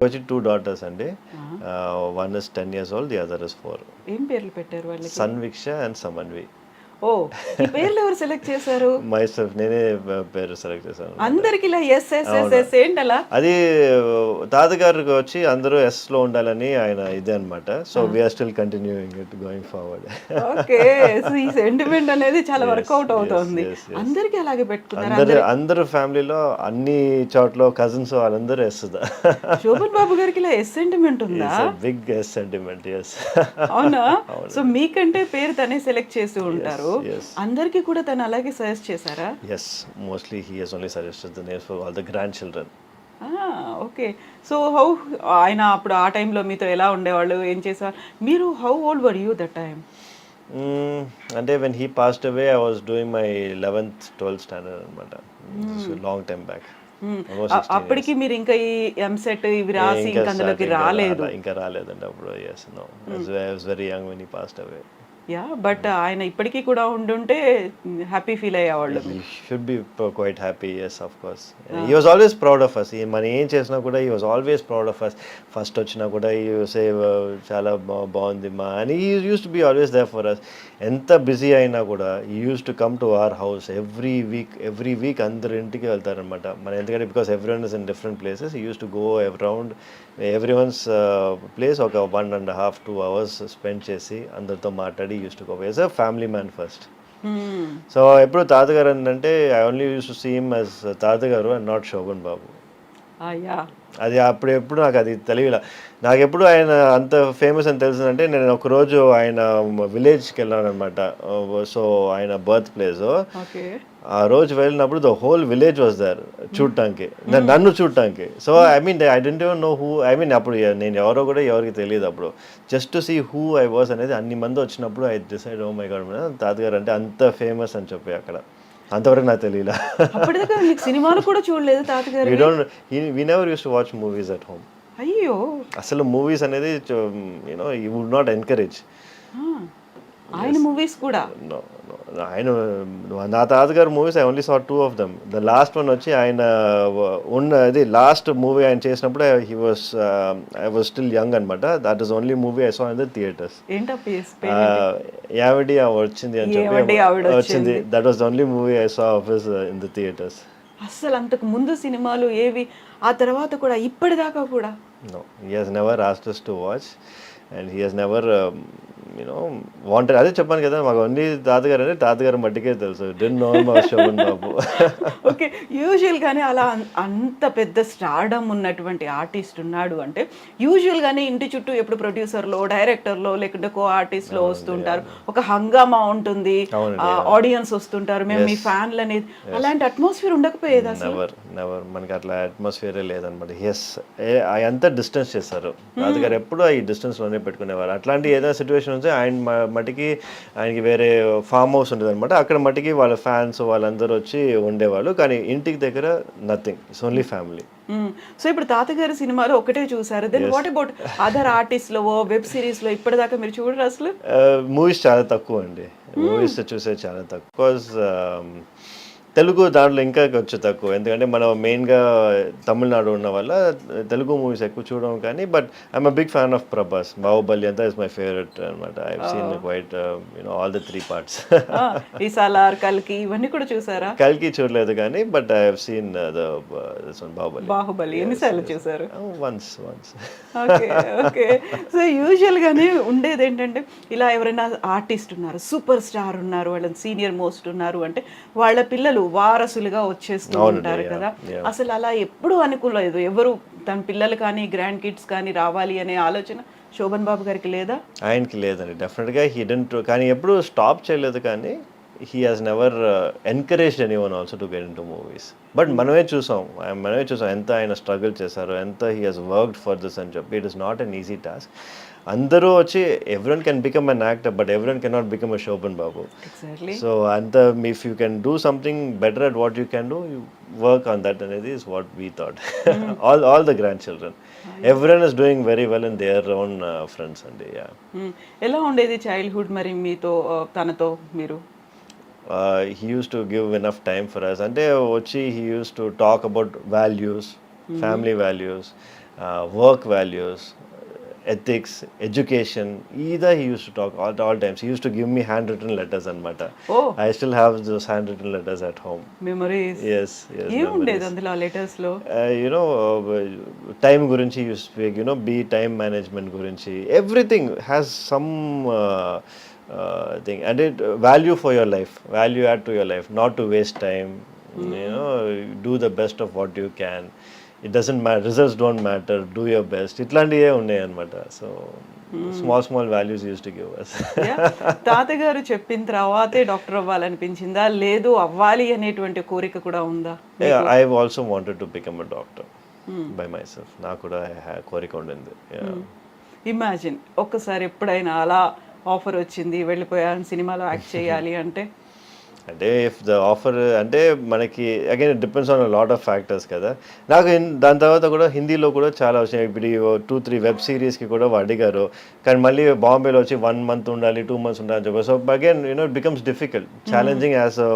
వచ్చి 2 daughters అండి. One is 10 years old, the other is 4. ఏం పేర్లు పెట్టారు వాళ్ళకి? సన్విక్ష అండ్ సమన్వి. ఓ, ఈ పేర్లు ఎవరు సెలెక్ట్ చేశారు? మైసెల్ఫ్, నేనే పేరు సెలెక్ట్ చేశాను. అందరికి ఇలా ఎస్ ఎస్ ఎస్ ఎస్ ఏంటలా? అది తాతగారికి వచ్చి అందరూ ఎస్ లో ఉండాలని ఆయన ఇదే అనమాట. So we are still continuing it going forward. Okay, so ఈ సెంటిమెంట్ అనేది చాలా వర్కౌట్ అవుతుంది. అందరికి అలాగే పెట్టుకున్నారు. అందరు ఫ్యామిలీలో అన్ని చోట్ల కజిన్స్ వాళ్ళందరూ ఎస్. శోభన్ బాబు గారికి ఇలా ఎస్ సెంటిమెంట్ ఉందా? Big S sentiment. ఎస్. అవునా? సో మీకంటే పేరు తనే సెలెక్ట్ చేసి ఉంటారు. అందరికి కూడా తను అలాగే సజెస్ట్ చేశారా? yes, mostly he has only suggested the names for all the grandchildren. Okay, so how ఆయన అప్పుడు ఆ టైంలో మీతో ఎలా ఉండేవాళ్ళు, ఏం చేసేవారు మీరు? How old were you that time? అంటే when he passed away I was doing my 11th 12th standard అనమాట. long time back. అప్పటికి మీరు ఇంకా ఈ ఎంసెట్ ఇవి రాసి ఇంకా అందులోకి రాలేదు? ఇంకా రాలేదండి అప్పుడు. yes, no, I was very young when he passed away. Yeah, but ఆయన ఇప్పటికీ కూడా ఉండుంటే హ్యాపీ ఫీల్ అయ్యేవాళ్ళు. He should be quite happy, yes, of course. He was always proud of us. మనం ఏం చేసినా కూడా he was always proud of us. First వచ్చినా కూడా he would say చాలా బాగుంది మా అని. he used to be always there for us. ఎంత బిజీ అయినా కూడా he used to come to our house every week అందరు ఇంటికి వెళ్తారనమాట. మన ఎందుకంటే because everyone is in different places, he used to go around everyone's place ఒక 1.5 2 hours spend చేసి అందరితో మాట్లాడి used to go as a family man first. So ఎప్పుడు తాతగారు అంటే I only use to see him as తాతగారు and not Sobhan Babu. అది అప్పుడు ఎప్పుడు నాకు అది తెలియలే. నాకు ఎప్పుడు ఆయన అంత ఫేమస్ అని తెలిసిందంటే నేను ఒకరోజు ఆయన విలేజ్కి వెళ్ళాను అనమాట. సో ఆయన బర్త్ ప్లేస్. ఆ రోజు వెళ్ళినప్పుడు the whole village was there చూడటానికి, నన్ను చూడటానికి. So I mean I don't even know who, I mean అప్పుడు నేను ఎవరో కూడా ఎవరికి తెలియదు అప్పుడు. Just to see who I was అనేది అన్ని మంది వచ్చినప్పుడు I decide oh my God తాతగారు అంటే అంత ఫేమస్ అని చెప్పి అక్కడ. అంతవరకు నాకు తెలియలా. సినిమాలు కూడా చూడలేదు తాతగారు? we never used to watch movies at home. అయ్యో, అసలు మూవీస్ అనేది he would not encourage. ఆయన మూవీస్ కూడా? ఆయన నా తాతగారు movies I only saw 2 of them. The last one వచ్చి ఆయన ఉన్నది లాస్ట్ మూవీ ఆయన చేసినప్పుడు ఐ వాజ్ స్టిల్ యంగ్ అనమాట. That is only movie I saw in the theatres. యావడి వచ్చింది అని చెప్పి వచ్చింది. That was the only movie I saw of his in the theatres. అసలు అంతకు ముందు సినిమాలు ఏవి? ఆ తర్వాత కూడా ఇప్పటిదాకా కూడా? No, he has never asked us to watch and he has never wanted. అదే చెప్పాను కదా, మాకు ఓన్లీ తాతగారు అంటే తాతగారు మట్టికే తెలుసు. డెంట్ నో మా శోభన్ బాబు. ఓకే, యూజువల్గానే అలా అంత పెద్ద స్టార్డమ్ ఉన్నటువంటి ఆర్టిస్ట్ ఉన్నాడు అంటే యూజువల్గానే ఇంటి చుట్టూ ఎప్పుడు ప్రొడ్యూసర్లో, డైరెక్టర్లో, లేకుంటే కో ఆర్టిస్ట్లో వస్తుంటారు. ఒక హంగామా ఉంటుంది, ఆడియన్స్ వస్తుంటారు, మేము మీ ఫ్యాన్లు అనేది. అలాంటి అట్మాస్ఫియర్ ఉండకపోయేది అసలు? నెవర్. మనకి అట్లా అట్మాస్ఫియరే లేదనమాట. అంతా డిస్టెన్స్ చేస్తారు. తాతగారు ఎప్పుడు ఈ డిస్టెన్స్ లోనే పెట్టుకునేవారు. అట్లాంటి ఏదైనా సిచ్యువేషన్ ఉంటే ఆయన మట్టికి ఆయనకి వేరే ఫామ్ హౌస్ ఉంటుంది అనమాట. అక్కడ మట్టికి వాళ్ళ ఫ్యాన్స్ వాళ్ళందరూ వచ్చి ఉండేవాళ్ళు. కానీ ఇంటికి దగ్గర nothing, it's only family. So ఇప్పుడు తాతగారి సినిమాలో ఒకటే చూసారు. Then what about other artist లో, వెబ్ సిరీస్ లో ఇప్పటిదాకా మీరు చూడరు అసలు? మూవీస్ చాలా తక్కువ అండి. మూవీస్ చూసేది చాలా తక్కువ. బికాజ్ తెలుగు దాంట్లో ఇంకా కొంచెం తక్కువ. ఎందుకంటే మనం మెయిన్గా తమిళనాడు ఉన్న వల్ల తెలుగు మూవీస్ ఎక్కువ చూడడం. కానీ but I'm a big fan of Prabhas. Baahubali అంతా ఇస్ మై ఫేవరెట్ అనమాట. I have seen quite all the 3 parts. ఈ సాలార్, కల్కి ఇవన్నీ కూడా చూసారా? కల్కి చూడలేదు కానీ but I have seen the Baahubali. ఎన్నిసార్లు చూసారు? Once. Okay okay. So usual గానే ఉండేది ఏంటంటే ఇలా ఎవరైనా ఆర్టిస్ట్ ఉన్నారు, సూపర్ స్టార్ ఉన్నారు, వాళ్ళని సీనియర్ మోస్ట్ ఉన్నారు అంటే వాళ్ళ పిల్లలు వారసులుగా వచ్చేస్తూ ఉంటారు కదా. అసలు అలా ఎప్పుడు అనుకోలేదు ఎవరు తన పిల్లలు కానీ గ్రాండ్ కిడ్స్ కానీ రావాలి అనే ఆలోచన శోభన్ బాబు గారికి లేదా? ఆయనకి లేదండి, డెఫినెట్గా హీ డెంట్. కానీ ఎప్పుడు స్టాప్ చేయలేదు. కానీ he has never encouraged anyone also to get into movies. But మనమే చూసాం ఎంత ఆయన స్ట్రగుల్ చేశారు, ఎంత he has worked for this అని చెప్పి. It is not an easy task. అందరూ వచ్చి everyone can become an actor, but everyone cannot become a Shobhan Babu. Exactly. So if you can do something better at what you can do, you work on that, and is what we thought. all the grandchildren, everyone is doing very well in their own friends and ఎలా ఉండేది childhood మరి మీతో తనతో మీరు? He used to give enough time for us. అంటే వచ్చి he used to talk about values, family values, work values, ethics, education. Either he used to talk all times. He used to give me handwritten letters anamata. Oh. I still have those handwritten letters at home. Memories Yes, yes. ఏముండేది అందులో ఆ letters లో? Time gurinchi you speak, be time management gurinchi. Everything has some thing, and it value for your life, value add to your life, not to waste time. Do the best of what you can. It doesn't matter, results don't matter, do your best. ఇట్లాంటివే ఉన్నాయి అనమాట. So small values use to give us. తాతగారు చెప్పిన తర్వాతే doctor అవ్వాలనిపించిందా, లేదు అవ్వాలి అనేటువంటి కోరిక కూడా ఉందా? I also wanted to become a doctor by my self. నాకు కూడా కోరిక ఉండింది. ఇమాజిన్ ఒక్కసారి ఎప్పుడైనా అలా ఆఫర్ వచ్చింది, వెళ్ళిపోయాను సినిమాలో యాక్ట్ చేయాలి అంటే? అంటే ఇఫ్ ద ఆఫర్ అంటే మనకి again it depends on lot of factors కదా. నాకు దాని తర్వాత కూడా హిందీలో కూడా చాలా వచ్చినాయి. ఇప్పుడు 2-3 వెబ్ సిరీస్కి కూడా అడిగారు, కానీ మళ్ళీ బాంబేలో వచ్చి 1 month ఉండాలి, 2 months ఉండాలి అని చెప్పి. So again it becomes difficult, challenging as a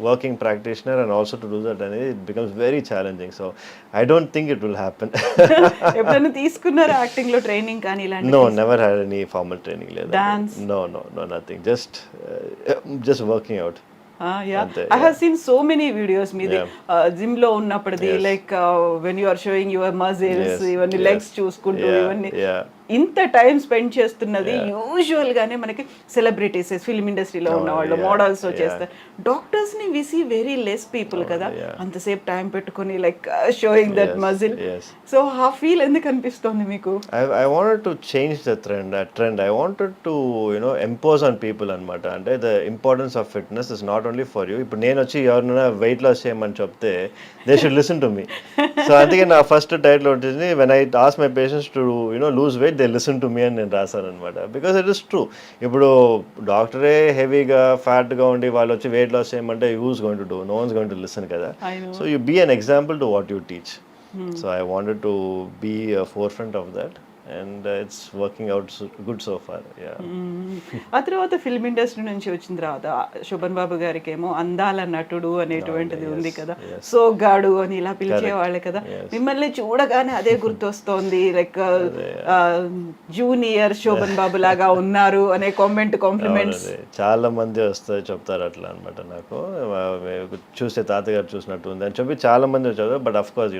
working practitioner and also to do that అనేది it becomes very challenging. So I don't think it will happen. ఎప్పుడైనా తీసుకున్నారా యాక్టింగ్ లో ట్రైనింగ్ కానీ ఇలాంటి? No, never had any formal training లేదు. Dance? No, nothing, just working out. I have seen so many videos మీది gym లో ఉన్నప్పటిది, like when you are showing your muscles, ఇవన్నీ లెగ్స్ చూసుకుంటూ ఇవన్నీ ఇంత టైం స్పెండ్ చేస్తున్నది యూజువల్ గానే మనకి సెలబ్రిటీస్, ఫిల్మ్ ఇండస్ట్రీలో ఉన్న వాళ్ళు, మోడల్స్ చేస్తారు. డాక్టర్స్ ని we see very less people కదా, అంతసేపు టైం పెట్టుకొని like showing that muscle. So ఆ ఫీల్ ఎందుకు అనిపిస్తుంది మీకు? I wanted to change the trend. I wanted to impose on people అనమాట. అంటే the importance of fitness is not only for you. ఇప్పుడు నేను వచ్చి ఎవరైనా వెయిట్ లాస్ చేయమని చెప్తే they should listen to me. So అందుకే నా ఫస్ట్ టైటిల్ ఉంటుంది, when I ask my patients to lose weight, they listen to me అని నేను రాశాను అనమాట. Because it is true. ఇప్పుడు డాక్టరే హెవీగా ఫ్యాట్గా ఉండి వాళ్ళు వచ్చి వెయిట్ లాస్ చేయమంటే who's going to do? No one's going to listen కదా. So you be an example to what you teach. So I wanted to be a forefront of that. And it's working out good so far. ఆ తర్వాత film industry నుంచి వచ్చిన తర్వాత శోభన్ బాబు గారికి ఏమో అందాల నటుడు అనేటువంటిది ఉంది కదా, సోగ్గాడు అని ఇలా పిలిచేవాళ్ళే కదా. మిమ్మల్ని చూడగానే అదే గుర్తొస్తోంది, లైక్ జూనియర్ శోభన్ బాబు లాగా ఉన్నారు అనే కాంప్లిమెంట్స్ చాలా మంది వస్తారు, చెప్తారు అట్లా అనమాట. నాకు చూస్తే తాతగారు చూసినట్టు ఉంది అని చెప్పి చాలా మంది వచ్చారు. But of course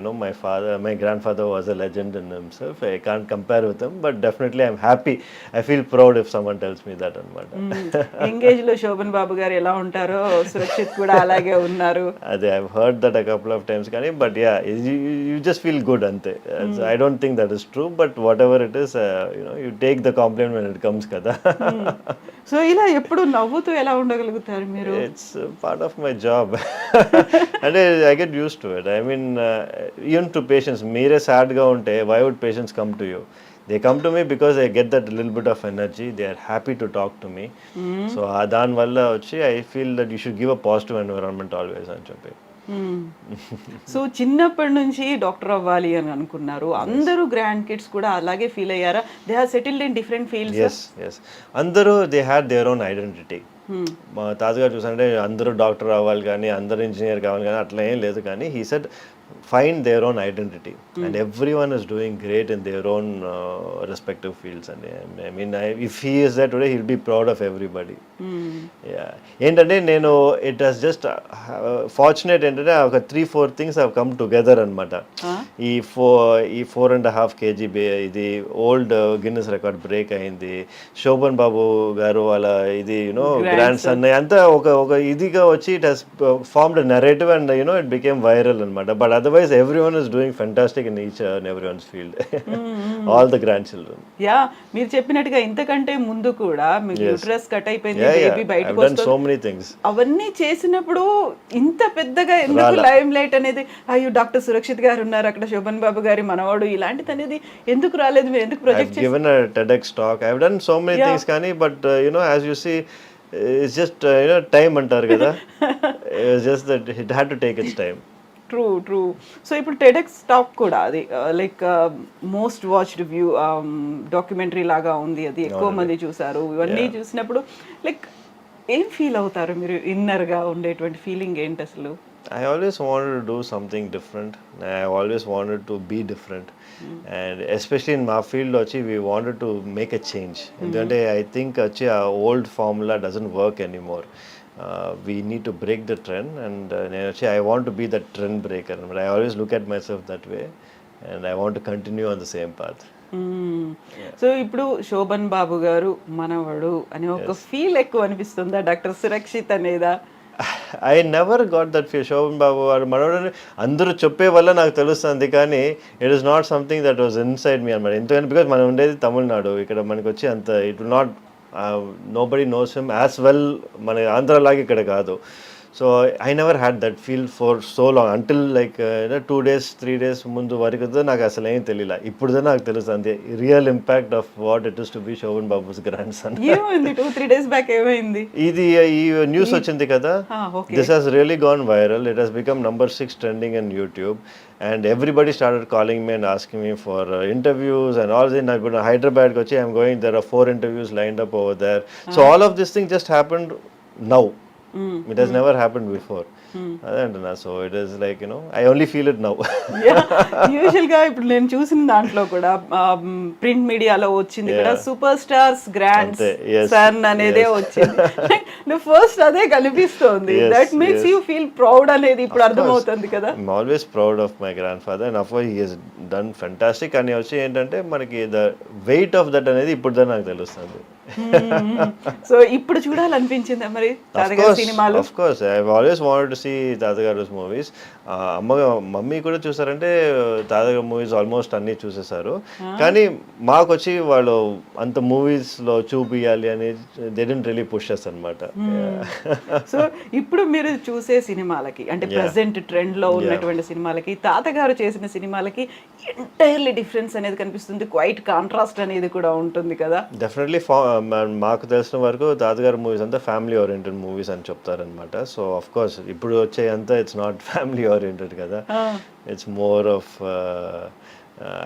my grandfather was a legend in himself. I can't compare with him, but definitely I'm happy. I feel proud if someone tells me that అనమాట. ఎంగేజ్ లో శోభన్ బాబు గారు ఎలా ఉంటారో సురక్షిత్ కూడా అలాగే ఉన్నారు. అదే I've heard that a couple of times కానీ, but yeah, you just feel good అంతే. I don't think that is true, but whatever it is, you take the compliment when it comes కదా. సో ఇలా ఎప్పుడు నవ్వుతూ ఎలా ఉండగలుగుతారు మీరు? It's part of my job. అంటే I get used to it. I mean, even to patients, మీరే సాడ్గా ఉంటే why would patients come to you? They come to me because they get that little bit of energy. They are happy to talk to me. So దాని వల్ల వచ్చి I feel that you should give a positive environment always అని చెప్పి. So చిన్నప్పటి నుంచి doctor అవ్వాలి అని అనుకున్నారు. అందరూ గ్రాండ్ కిడ్స్ కూడా అలాగే ఫీల్ అయ్యారా? They have settled in different fields. yes అందరూ they had their own identity. మా తాతగారు చూసారంటే అందరూ డాక్టర్ అవ్వాలి కానీ, అందరూ ఇంజనీర్ కావాలి కానీ అట్లా ఏం లేదు. కానీ he said find their own identity, and everyone is doing great in their own respective fields. And I mean, if he is there today, he'll be proud of everybody. ఏంటంటే నేను it has just fortunate ఏంటంటే ఒక 3-4 things have come together అనమాట. ఈ 4.5 kg ఇది old Guinness record break అయింది. శోభన్ బాబు గారు వాళ్ళ ఇది గ్రాండ్ సన్ అంతా ఒక ఇదిగా వచ్చి it has formed a narrative and it became viral అనమాట. But otherwise everyone is doing fantastic in each and everyone's field. All the grandchildren. మీరు చెప్పినట్టుగా ఇంతకంటే ముందు కూడా మీకు యూట్రస్ కట్ అయిపోయింది, బేబీ బయటకు వస్తుంది, so many things. అవన్నీ చేసినప్పుడు ఇంత పెద్దగా ఎందుకు లైమ్ లైట్ అనేది, అయ్యో డాక్టర్ సురక్షిత్ గారు ఉన్నారు అక్కడ, శోభన్ బాబు గారి మనవాడు, ఇలాంటిది అనేది ఎందుకు రాలేదు? మీరు ఎందుకు ప్రొజెక్ట్ చేశారు? I've given a TEDx talk. I've done so many things కానీ, but as you see, it's just time అంటారు కదా. It's just that it had to take its time. True. So ఇప్పుడు టెడెక్స్ టాక్ కూడా అది like most watched view documentary లాగా ఉంది, అది ఎక్కువ మంది చూసారు. ఇవన్నీ చూసినప్పుడు లైక్ ఏం ఫీల్ అవుతారు మీరు? ఇన్నర్గా ఉండేటువంటి ఫీలింగ్ ఏంటి అసలు? I always wanted to do something different. I always wanted to be different. And especially in my field, we wanted to make a change. And I think our old formula doesn't work anymore. We need to break the trend, and I want to be the trend breaker. But I always look at myself that way, and I want to continue on the same path. So ఇప్పుడు శోభన్ బాబు గారు మనవడు అనే ఒక feel ఎక్కువ అనిపిస్తుందా doctor Surakshit అనేదా? I never got that feel. Sobhan Babu వాడు మనోడని అందరూ చెప్పే వల్ల నాకు తెలుస్తుంది, కానీ it is not something that was inside me అనమాట. ఎందుకంటే బికాజ్ మనం ఉండేది తమిళనాడు, ఇక్కడ మనకి వచ్చి అంత it will not nobody knows him as well, మన ఆంధ్రలాగా ఇక్కడ కాదు. So I never had that feel for so long until like 2 days 3 days ముందు వరకు నాకు అసలు ఏం తెలియలే. ఇప్పుడు నాకు తెలుస్తుంది real impact of what it is to be Shobhan Babu's grandson. ఏమైంది 2-3 days బ్యాక్ ఏమైంది? ఇది ఈ న్యూస్ వచ్చింది కదా, this has really gone viral. It has become number 6 trending in YouTube, and everybody started calling me and asking me for interviews and all this. Now Hyderabad kochi I'm going, there are 4 interviews lined up over there. So all of this thing just happened now. It has never happened before. So it is like, I only feel it now. Usual గా ఇప్పుడు నేను చూసిన దాంట్లో కూడా print మీడియాలో వచ్చింది కూడా super stars grand son అనేదే వచ్చింది. ఫస్ట్ అదే కనిపిస్తోంది. That makes you feel proud అనేది ఇప్పుడు అర్థమవుతుంది కదా. I'm always proud of my grandfather, and of course he has done fantastic. అని వచ్చి ఏంటంటే మనకి the weight of that అనేది ఇప్పుడు నాకు తెలుస్తుంది. సో ఇప్పుడు చూడాలనిపించిందా మరి తాతగారి సినిమాలు? Of course, I've always wanted to see తాతగారు మూవీస్. మమ్మీ కూడా చూసారంటే తాతగారు మూవీస్ ఆల్మోస్ట్ అన్ని చూసేసారు, కానీ మాకు వచ్చి వాళ్ళు అంత మూవీస్ లో చూపియాలి అని they didn't really push us అన్నమాట. సో ఇప్పుడు మీరు చూసే సినిమాలకి అంటే ప్రెసెంట్ ట్రెండ్ లో ఉన్నటువంటి సినిమాలకి తాతగారు చేసిన సినిమాలకి ఎంటైర్లీ డిఫరెన్స్ అనేది కనిపిస్తుంది. క్వైట్ కాంట్రాస్ట్ అనేది కూడా ఉంటుంది కదా. డెఫినెట్లీ మాకు తెలిసిన వరకు తాతగారు మూవీస్ అంతా ఫ్యామిలీ ఓరియంటెడ్ మూవీస్ అని చెప్తారనమాట. సో ఆఫ్ కోర్స్ ఇప్పుడు వచ్చే అంతా ఇట్స్ నాట్ ఫ్యామిలీ ఓరియంటెడ్ కదా, it's more of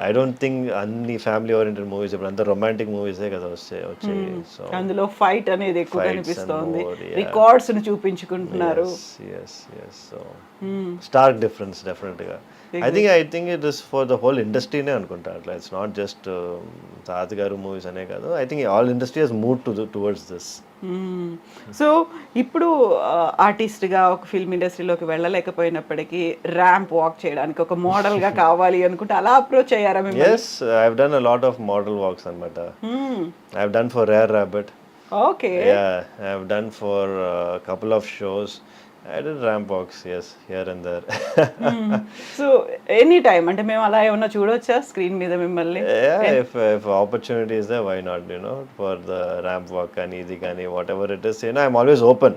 I don't think అన్ని ఫ్యామిలీ ఓరియంటెడ్ మూవీస్ ఇప్పుడు అంతా రొమాంటిక్ మూవీసే కదా వచ్చాయి. సో అందులో ఫైట్ అనేది ఎక్కువ కనిపిస్తోంది, రికార్డ్స్ ని చూపించుకుంటున్నారు. సో స్టార్క్ డిఫరెన్స్ డెఫినెట్ గా. I think it is for the whole industry నే అనుకుంటా అట్లా. ఇట్స్ నాట్ జస్ట్ తాతగారు మూవీస్ అనే కాదు. I think all industry has moved towards this. So ఇప్పుడు ఆర్టిస్ట్గా ఒక ఫిల్మ్ ఇండస్ట్రీలోకి వెళ్ళలేకపోయినప్పటికీ ర్యాంప్ వాక్ చేయడానికి ఒక మోడల్గా కావాలి అనుకుంటే అలా అప్రోచ్ అయ్యారా మీరు? Yes, I have done a lot of model walks అన్నమాట. I have done for Rare Rabbit. Okay. Yeah, I have done for couple of shows. I did ramp walks, yes, here and there. So any time అంటే మేము అలా ఏమన్నా చూడొచ్చా screen మీద మిమ్మల్ని? Yeah, if opportunity is there, why not, for the ramp walk కానీ ఇది కానీ whatever it is, I'm always open.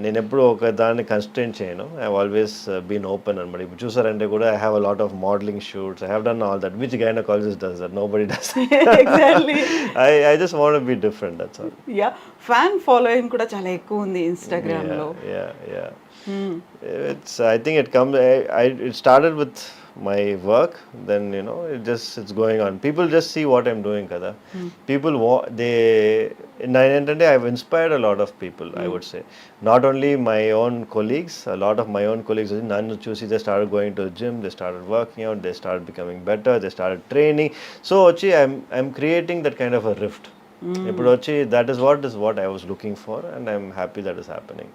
నేను ఎప్పుడు ఒక దాన్ని కన్స్ట్రెయిన్ చేయను. I have always been open అన్నమాట. ఇప్పుడు చూసారంటే కూడా I have a lot of modeling shoots. I have done all that. Which gynecologist does that? Nobody does. Exactly. I just want to be different, that's all. Yeah, fan following కూడా చాలా ఎక్కువ ఉంది Instagram లో. Yeah. I think it comes. It started with my work. Then it's going on. People just see what I'm doing, kada. People I've inspired a lot of people. I would say not only my own colleagues. A lot of my own colleagues, nanu chusi, they started going to the gym. They started working out. They started becoming better. They started training. So I'm creating that kind of a rift. ఇప్పుడు వచ్చి that is what I was looking for, and I'm happy that is happening.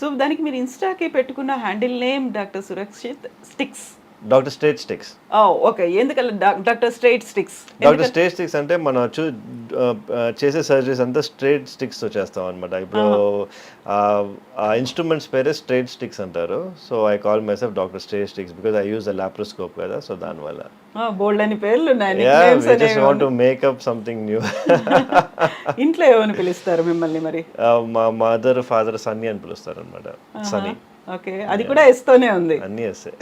So దానికి మీరు ఇన్స్టాకి పెట్టుకున్న handle name doctor Surakshit sticks. Doctor straight sticks. Okay, ఎందుకలా doctor straight sticks? Doctor straight sticks అంటే మనం చేసే సర్జరీస్ అంతా స్ట్రైట్ స్టిక్స్ తో చేస్తాం అనమాట. ఇప్పుడు ఆ ఇన్స్ట్రుమెంట్స్ పేరే స్ట్రైట్ స్టిక్స్ అంటారు. So I call my self doctor straight sticks because I use the laparoscope కదా. సో దానివల్ల బోల్డ్ అని పేర్లు ఉన్నాయి. Just want to make up something new. ఇంట్లో ఏమని పిలుస్తారు మిమ్మల్ని మరి? మా మదర్ ఫాదర్ సన్నీ అని పిలుస్తారు అనమాట. సన్నీ. ఓకే, అది కూడా ఎస్తోనే ఉంది. అన్నీ ఎస్సే.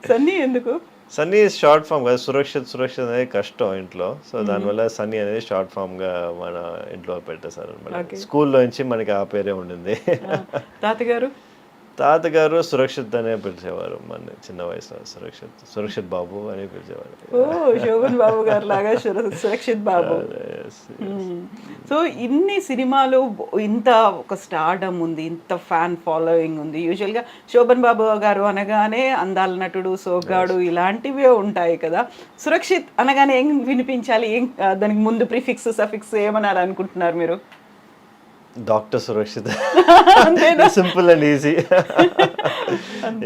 సన్నీ ఎందుకు? సన్నీ షార్ట్ ఫామ్ కదా. సురక్షిత్ అనేది కష్టం ఇంట్లో. సో దానివల్ల సన్నీ అనేది షార్ట్ ఫామ్ గా మన ఇంట్లో పెట్టేశారు అనమాట. స్కూల్లో నుంచి మనకి ఆ పేరే ఉండింది. తాతగారు? తాతగారు సురక్షిత్ అనే పిలిచేవారు మన చిన్న వయసులో. సురక్షిత్ బాబు అని పిలిచేవారు. ఓ శోభన్ బాబు గారు లాగా సురక్షిత్ బాబు. సో ఇన్ని సినిమాలు, ఇంత ఒక స్టార్డమ్ ఉంది, ఇంత ఫ్యాన్ ఫాలోయింగ్ ఉంది. యూజువల్గా శోభన్ బాబు గారు అనగానే అందాల నటుడు, సోగ్గాడు ఇలాంటివే ఉంటాయి కదా. సురక్షిత్ అనగానే ఏం వినిపించాలి, ఏం దానికి ముందు ప్రిఫిక్స్ సఫిక్స్ ఏమనాలి అనుకుంటున్నారు మీరు? Dr. Surakshit. Simple and easy.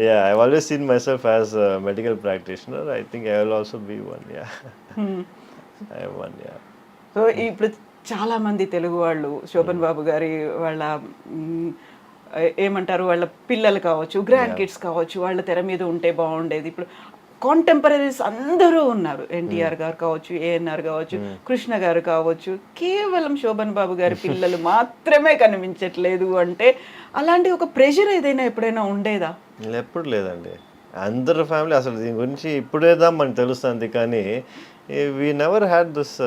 Yeah, I've always seen myself as a medical practitioner. I think I will also be one. Yeah. I am one. Yeah. So ఇప్పుడు చాలా మంది తెలుగు వాళ్ళు శోభన్ బాబు గారి వాళ్ళ ఏమంటారు, వాళ్ళ పిల్లలు కావచ్చు, గ్రాండ్ కిడ్స్ కావచ్చు, వాళ్ళ తెర మీద ఉంటే బాగుండేది. ఇప్పుడు కాంటెంపరీస్ అందరూ ఉన్నారు. ఎన్టీఆర్ గారు కావచ్చు, ఏఎన్ఆర్ కావచ్చు, కృష్ణ గారు కావచ్చు. కేవలం శోభన్ బాబు గారి పిల్లలు మాత్రమే కనిపించట్లేదు అంటే అలాంటి ఒక ప్రెషర్ ఏదైనా ఎప్పుడైనా ఉండేదా? ఎప్పుడు లేదండి. అందరు ఫ్యామిలీ అసలు దీని గురించి ఇప్పుడేదా మనకు తెలుస్తుంది, కానీ we never had this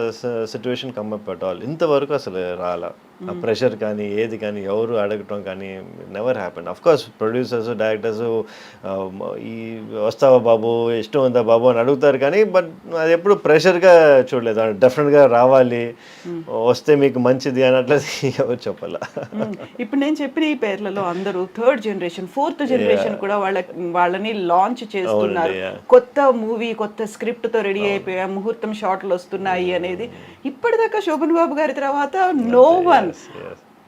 situation come up at all. ఇంతవరకు అసలు రాలా ఆ ప్రెషర్ కానీ ఏది కానీ ఎవరు అడగటం కానీ never happen. Of course producers, directors ఈ వస్తావా బాబు, ఇష్టం ఉందా బాబు అని అడుగుతారు, కానీ బట్ అది ఎప్పుడు ప్రెషర్గా చూడలేదు. డెఫినెట్గా రావాలి, వస్తే మీకు మంచిది అన్నట్లేదు ఎవరు చెప్పాలా. ఇప్పుడు నేను చెప్పిన ఈ పేర్లలో అందరూ థర్డ్ జనరేషన్, ఫోర్త్ జనరేషన్ కూడా వాళ్ళని లాంచ్ చేస్తున్నారు. కొత్త మూవీ, కొత్త స్క్రిప్ట్తో రెడీ అయిపోయా, ముహూర్తం షాట్లు వస్తున్నాయి అనేది. ఇప్పటిదాకా శోభన్ బాబు గారి తర్వాత నో వన్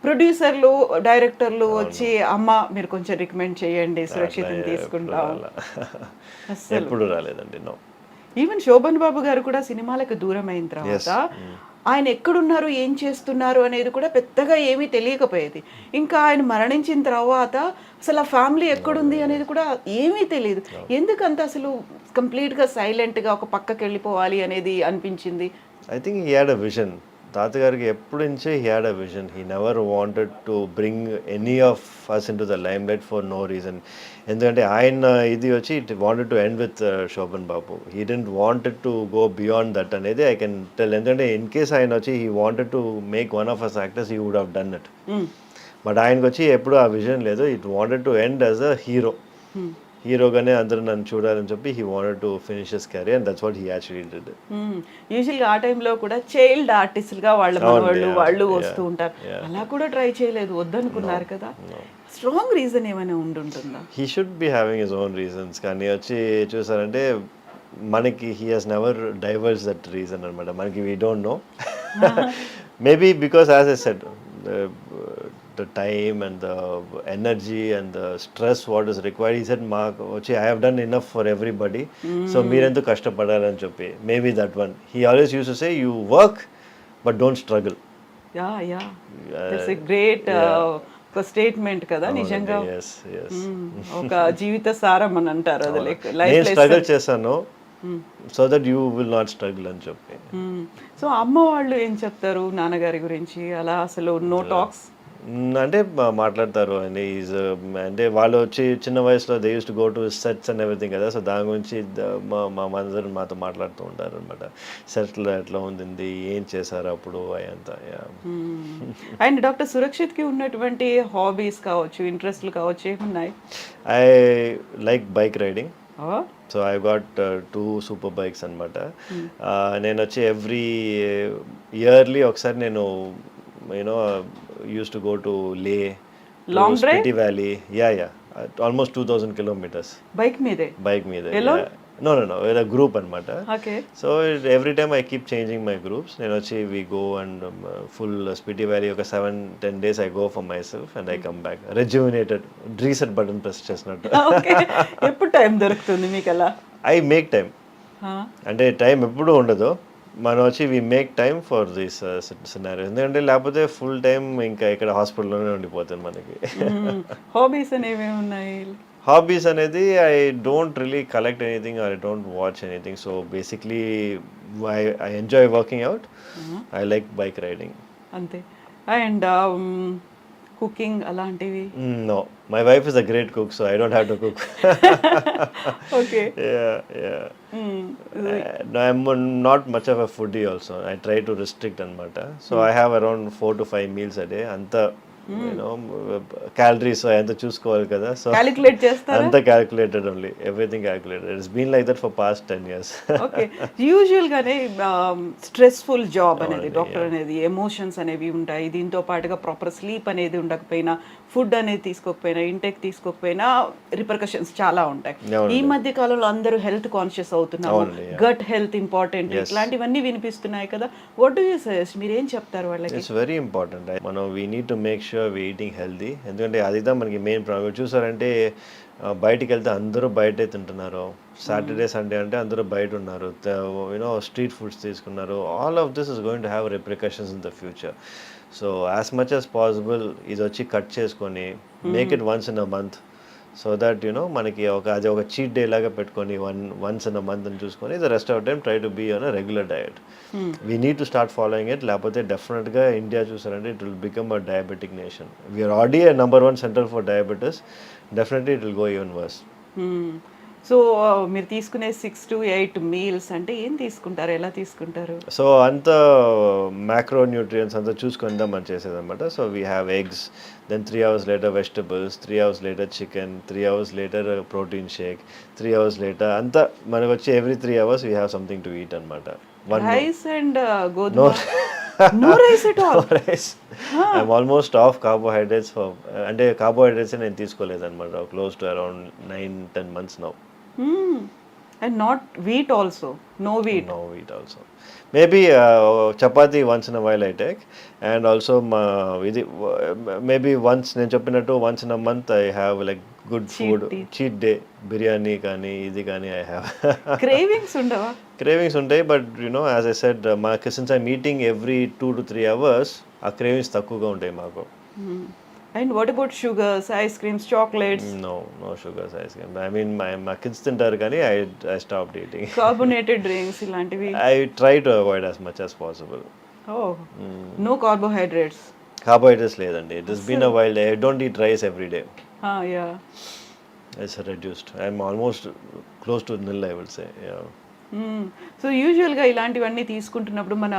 ప్రొడ్యూసర్లు, డైరెక్టర్లు వచ్చి అమ్మ మీరు కొంచెం రికమెండ్ చేయండి, సురక్షితం తీసుకుంటాం, ఎప్పుడు రాలేదండి. నో. ఈవెన్ శోభన్ బాబు గారు కూడా సినిమాలకు దూరం అయిన తర్వాత ఆయన ఎక్కడున్నారు, ఏం చేస్తున్నారు అనేది కూడా పెద్దగా ఏమీ తెలియకపోయేది. ఇంకా ఆయన మరణించిన తర్వాత అసలు ఆ ఫ్యామిలీ ఎక్కడుంది అనేది కూడా ఏమీ తెలియదు. ఎందుకంత అసలు కంప్లీట్గా సైలెంట్గా ఒక పక్కకి వెళ్ళిపోవాలి అనేది అనిపించింది? I think he had a vision. తాతగారికి ఎప్పటి నుంచే he had a vision. He never wanted to bring any of us into the limelight for no reason. ఎందుకంటే ఆయన ఇది వచ్చి it wanted to end with Shobhan Babu. He didn't wanted to go beyond that అనేది I can tell. ఎందుకంటే in case ఆయన వచ్చి he wanted to make one of us actors, he would have done it. But ఆయనకు వచ్చి ఎప్పుడు ఆ vision లేదు. It wanted to end as a hero. హీరోగానే అందరూ నన్ను చూడాలని చెప్పి he wanted to finish his career, and that's what he actually did. యూజువల్గా ఆ టైంలో కూడా చైల్డ్ ఆర్టిస్ట్గా వాళ్ళ మనవాళ్ళు వాళ్ళు వస్తూ ఉంటారు. అలా కూడా ట్రై చేయలేదు, వద్దనుకున్నారు కదా. స్ట్రాంగ్ రీజన్ ఏమైనా ఉంటుందా? He should be having his own reasons, కానీ వచ్చి చూసారంటే మనకి he has never divorce that reason అనమాట. మనకి we don't know. Maybe because as I said, the time and the energy and the stress what is required, he said I have done enough for everybody, so meerendu kashtapadalani cheppi, maybe that one. He always used to say you work but don't struggle. Yeah that's a great ఒక statement కదా నిజంగా. ఒక జీవిత సారం అని అంటారు అది. Like నేను struggle చేశాను so that you will not struggle అని చెప్పి. సో అమ్మ వాళ్ళు ఏం చెప్తారు నాన్నగారి గురించి? అలా అసలు నో టాక్స్ అంటే మాట్లాడతారు అండి. అంటే వాళ్ళు వచ్చి చిన్న వయసులో they use to go to sets and everything కదా. సో దాని గురించి మా మదర్ మాతో మాట్లాడుతూ ఉంటారు అనమాట. సెట్లో ఎట్లా ఉంది, ఏం చేశారు అప్పుడు అయంతా. అండ్ డాక్టర్ సురక్షిత్కి ఉన్నటువంటి హాబీస్ కావచ్చు, ఇంట్రెస్ట్లు కావచ్చు, ఏమున్నాయి? I like bike riding. So I got 2 super bikes అనమాట. నేను వచ్చి ఎవ్రీ ఇయర్లీ ఒకసారి నేను used to go to Leh, long drive, Spiti Valley. Yeah, almost 2000 kilometers bike meede. Yeah. No with a group anamata. Okay. So every time I keep changing my groups. Then we go and full Spiti Valley oka 7-10 days I go for myself and I come back rejuvenated, reset button press chesnattu. Okay. eppudu time doruktundi meekala? I make time. అంటే time ఎప్పుడు ఉండదు. మనం వచ్చి we make time for this scenario. ఎందుకంటే లేకపోతే full time ఇంకా ఇక్కడ హాస్పిటల్లోనే ఉండిపోతుంది మనకి. హాబీస్ అనేవి ఉన్నాయి? హాబీస్ అనేది I don't really collect anything or I don't watch anything. So basically I enjoy working out. I like bike riding అంతే. అండ్ కుకింగ్ అలాంటివి? No, my wife is a great cook, so I don't have to cook. Okay. Yeah. No, I'm not much of a foodie also. I try to restrict anamata. So I have around 4 to 5 meals a day. Anta you know calories ఎంత చూసుకోవాలి కదా, so calculate చేస్తారా? అంత calculated only, everything calculated. It's been like that for past 10 years. Okay. యూజువల్గానే stressful job అనేది, doctor అనేది, emotions అనేవి ఉంటాయి. దీంతో పాటుగా ప్రాపర్ స్లీప్ అనేది ఉండకపోయినా, ఫుడ్ అనేది తీసుకోకపోయినా, ఇంటెక్ తీసుకోకపోయినా రిపర్కషన్స్ చాలా ఉంటాయి. ఈ మధ్య కాలంలో అందరూ హెల్త్ కాన్షియస్ అవుతున్నారు, గట్ హెల్త్ ఇంపార్టెంట్, ఇట్లాంటివన్నీ వినిపిస్తున్నాయి కదా. What do you suggest? మీరు ఏం చెప్తారు వాళ్ళకి? It's very important. మనం we need to make sure we eating healthy. ఎందుకంటే అదిదా మనకి మెయిన్ ప్రాబ్లం. చూసారంటే బయటికి వెళ్తే అందరూ బయటే తింటున్నారు. సాటర్డే సండే అంటే అందరూ బయట ఉన్నారు, యూనో స్ట్రీట్ ఫుడ్స్ తీసుకున్నారు. All of this is going to have repercussions in the future. So as much as possible ఇది వచ్చి కట్ చేసుకొని make it once in a month, so that you know మనకి అది ఒక చీట్ డే లాగా పెట్టుకొని once in a month అని చూసుకొని the rest of time try to be on a regular diet. We need to start following it. లేకపోతే డెఫినెట్గా India చూసారంటే it will become a diabetic nation. We are already a number 1 centre for diabetes. Definitely it will go even worse. So మీరు తీసుకునే 6 to 8 meals అంటే ఏం తీసుకుంటారు, ఎలా తీసుకుంటారు? సో అంత మ్యాక్రో న్యూట్రియంట్స్ అంతా చూసుకుందాం మనం చేసేదన్నమాట. So we have eggs, then 3 hours later vegetables, 3 hours later chicken, 3 hours later protein shake, 3 hours later అంతా మనకు వచ్చి every 3 hours we have something to eat అనమాట. రైస్ అండ్ గోధుమ? No rice at all? Rice. I'm almost off carbohydrates. అంటే carbohydrates నేను తీసుకోలేదన్నమాట close to around 9-10 months now. And not wheat also? No wheat? No wheat also. Maybe chapati once in a while I take, and also maybe once నేను చెప్పినట్టు once in a month I have like good food, cheat day, biryani కానీ ఇది కానీ I have. Cravings ఉండవా? Cravings ఉంటాయి, but you know as I said since I'm eating every 2 to 3 hours ఆ cravings తక్కువగా ఉంటాయి మాకు. And what about sugars, ice creams, chocolates? No sugars, ice cream. I mean my kids తింటారు కానీ I stopped eating. Carbonated drinks ఇలాంటివి? I try to avoid as much as possible. Oh, no carbohydrates? Carbohydrates లేదండి. It has been a while. I don't eat rice every day. Yeah. It's reduced. I'm almost close to nil, I would say. Yeah. So యూజువల్గా ఇలాంటివన్నీ తీసుకుంటున్నప్పుడు మన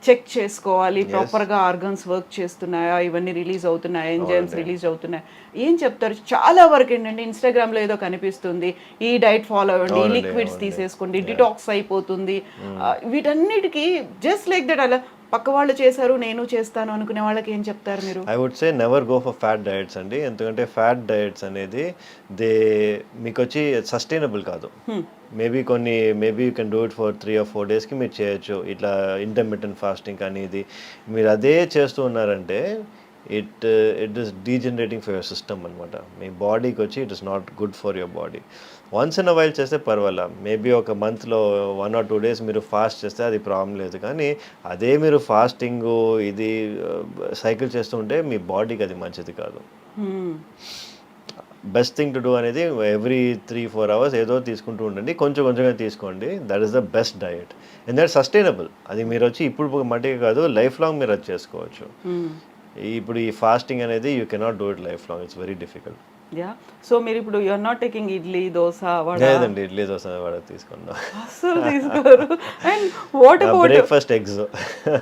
check చేసుకోవాలి, ప్రాపర్గా organs work చేస్తున్నాయా, ఇవన్నీ release అవుతున్నాయా, enzymes release అవుతున్నాయా, ఏం చెప్తారు? చాలా వరకు ఏంటంటే ఇన్స్టాగ్రామ్లో ఏదో కనిపిస్తుంది, ఈ డైట్ ఫాలో అవ్వండి, ఈ లిక్విడ్స్ తీసేసుకోండి, డిటాక్స్ అయిపోతుంది, వీటన్నిటికీ జస్ట్ లైక్ దట్ అలా పక్క వాళ్ళు చేశారు నేను చేస్తాను అనుకునే వాళ్ళకి ఏం చెప్తారు మీరు? I would say never go for fat diets అండి. ఎందుకంటే ఫ్యాట్ డయట్స్ అనేది మీకు వచ్చి సస్టైనబుల్ కాదు. Maybe you can do it for 3 or 4 daysకి మీరు చేయొచ్చు. ఇట్లా ఇంటర్మిటెంట్ ఫాస్టింగ్ కానీ ఇది మీరు అదే చేస్తూ ఉన్నారంటే it is degenerating for your system అనమాట. మీ బాడీకి వచ్చి it is not good for your body. Once in a while చేస్తే పర్వాలా, మేబీ ఒక మంత్లో 1 or 2 days మీరు ఫాస్ట్ చేస్తే అది ప్రాబ్లం లేదు. కానీ అదే మీరు ఫాస్టింగ్ ఇది సైకిల్ చేస్తూ ఉంటే మీ బాడీకి అది మంచిది కాదు. బెస్ట్ థింగ్ టు డూ అనేది ఎవ్రీ 3-4 hours ఏదో తీసుకుంటూ ఉండండి, కొంచెం కొంచెంగా తీసుకోండి. That is the best diet. ఎందుకంటే సస్టైనబుల్. అది మీరు వచ్చి ఇప్పుడు మట్టిగా కాదు, లైఫ్ లాంగ్ మీరు అది చేసుకోవచ్చు. ఇప్పుడు ఈ ఫాస్టింగ్ అనేది you cannot do it lifelong. It's very difficult. So మీరు ఇప్పుడు you are not taking idli, dosa, vada? లేదండి, ఇడ్లీ దోస వడ తీసుకున్నా అసలు తీసుకోరు. And what about breakfast? Eggs,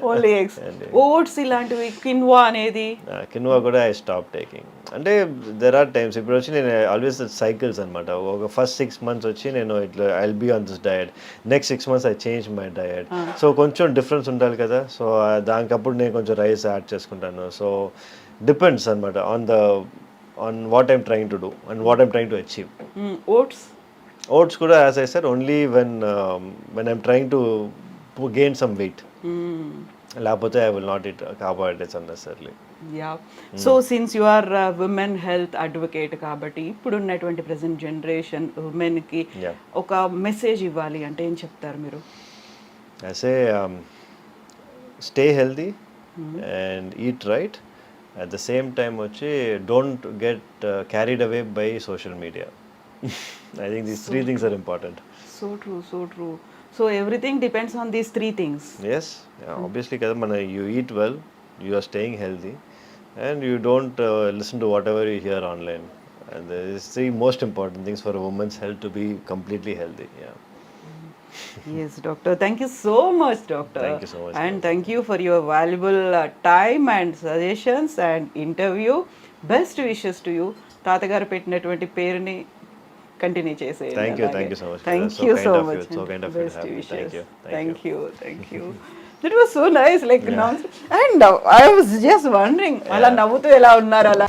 only eggs. Oats ఇలాంటివి, కిన్వా అనేది? కిన్వా కూడా ఐ స్టాప్ టేకింగ్. అంటే దెర్ ఆర్ టైమ్స్ ఇప్పుడు వచ్చి నేను ఆల్వేస్ సైకిల్స్ అనమాట. ఒక ఫస్ట్ 6 months వచ్చి నేను ఇట్లా I will be on this diet, next 6 months I change my diet. So కొంచెం డిఫరెన్స్ ఉండాలి కదా. సో దానికప్పుడు నేను కొంచెం రైస్ యాడ్ చేసుకుంటాను. సో డిపెండ్స్ అనమాట on what I'm trying to do and what I'm trying to achieve. Oats kuda, as I said, only when I'm trying to gain some weight. Lapothe I will not eat carbohydrates unnecessarily. So since you are a women health advocate kabatti ippudu unnatuvanti present generation women ki oka message ivvali ante em cheptaru meeru? I say stay healthy and eat right. At the same time వచ్చి don't get carried away by social media. I think these 3 things are important. So true. So everything depends on these 3 things. Yes, obviously kada mana you eat well, you are staying healthy, and you don't listen to whatever you hear online. And these 3 most important things for a woman's health to be completely healthy. Yes, doctor. Thank you so much, doctor. Thank you so much, And thank you for your valuable time and suggestions and interview. Best wishes to you. తాతగారు పెట్టినటువంటి పేరుని continue చేసేయండి. Thank you so much. Thank So you kind so of you. Much. So kind of you to best have me. Wishes. Thank you. Thank you. That was so nice. Like, and I was just wondering, అలా నవ్వుతూ ఎలా ఉన్నారు అలా.